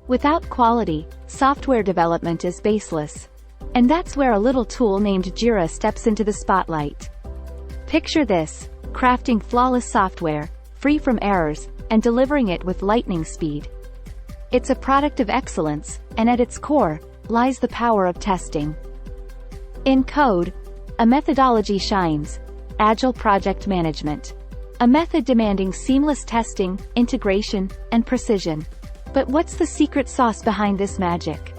Without quality, software development is baseless. And that's where a little tool named JIRA steps into the spotlight. Picture this: crafting flawless software, free from errors, and delivering it with lightning speed. It's a product of excellence, and at its core lies the power of testing. In code, a methodology shines: Agile project management. A method demanding seamless testing, integration, and precision. But what's the secret sauce behind this magic?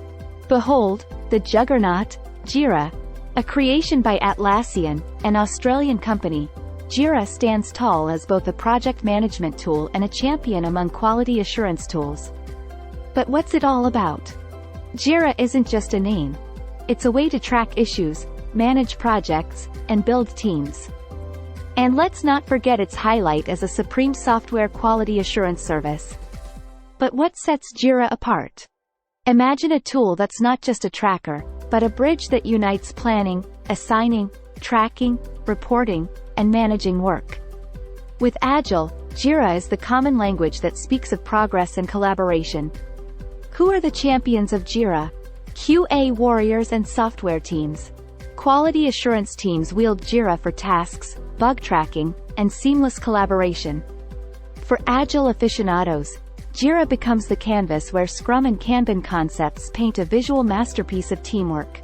Behold, the juggernaut, JIRA. A creation by Atlassian, an Australian company, JIRA stands tall as both a project management tool and a champion among quality assurance tools. But what's it all about? JIRA isn't just a name. It's a way to track issues, manage projects, and build teams. And let's not forget its highlight as a supreme software quality assurance service. But what sets JIRA apart? Imagine a tool that's not just a tracker, but a bridge that unites planning, assigning, tracking, reporting, and managing work. With Agile, JIRA is the common language that speaks of progress and collaboration. Who are the champions of JIRA? QA warriors and software teams. Quality assurance teams wield JIRA for tasks, bug tracking, and seamless collaboration. For Agile aficionados, JIRA becomes the canvas where Scrum and Kanban concepts paint a visual masterpiece of teamwork.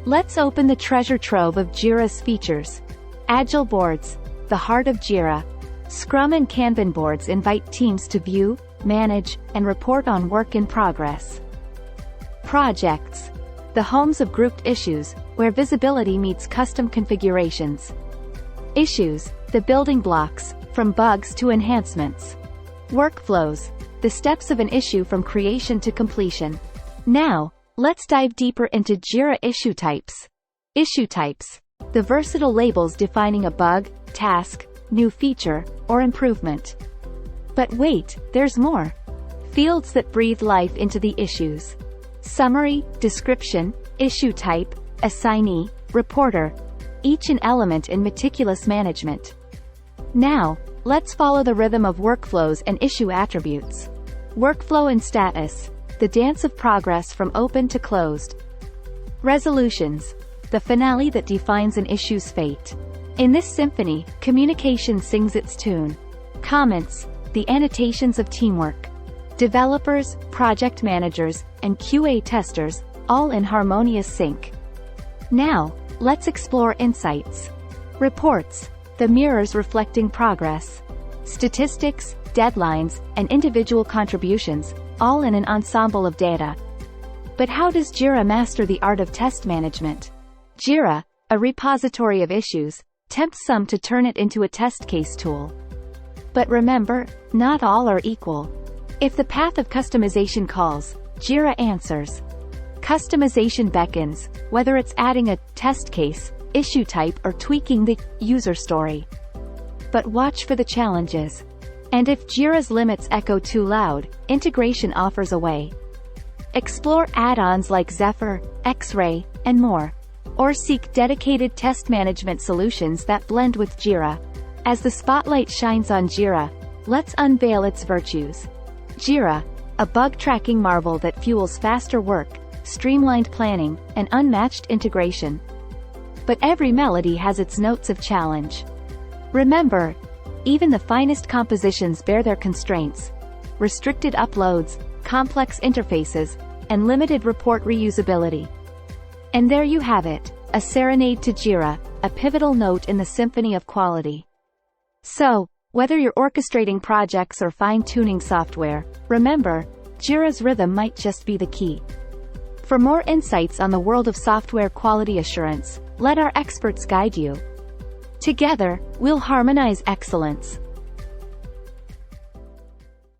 Let's open the treasure trove of JIRA's features. Agile boards, the heart of JIRA. Scrum and Kanban boards invite teams to view, manage, and report on work in progress. Projects, the homes of grouped issues, where visibility meets custom configurations. Issues, the building blocks, from bugs to enhancements. Workflows, the steps of an issue from creation to completion. Now, let's dive deeper into JIRA issue types. Issue types, the versatile labels defining a bug, task, new feature, or improvement. But wait, there's more. Fields that breathe life into the issues. Summary, description, issue type, assignee, reporter, each an element in meticulous management. Now, let's follow the rhythm of workflows and issue attributes. Workflow and status, the dance of progress from open to closed. Resolutions, the finale that defines an issue's fate. In this symphony, communication sings its tune. Comments, the annotations of teamwork. Developers, project managers, and QA testers, all in harmonious sync. Now, let's explore insights. Reports, the mirrors reflecting progress. Statistics, deadlines, and individual contributions, all in an ensemble of data. But how does JIRA master the art of test management? JIRA, a repository of issues, tempts some to turn it into a test case tool. But remember, not all are equal. If the path of customization calls, JIRA answers. Customization beckons, whether it's adding a test case, issue type, or tweaking the user story. But watch for the challenges. And if JIRA's limits echo too loud, integration offers a way. Explore add-ons like Zephyr, X-Ray, and more. Or seek dedicated test management solutions that blend with JIRA. As the spotlight shines on JIRA, let's unveil its virtues. JIRA, a bug tracking marvel that fuels faster work, streamlined planning, and unmatched integration. But every melody has its notes of challenge. Remember, even the finest compositions bear their constraints: restricted uploads, complex interfaces, and limited report reusability. And there you have it, a serenade to JIRA, a pivotal note in the symphony of quality. So, whether you're orchestrating projects or fine-tuning software, remember, JIRA's rhythm might just be the key. For more insights on the world of software quality assurance, let our experts guide you. Together, we'll harmonize excellence.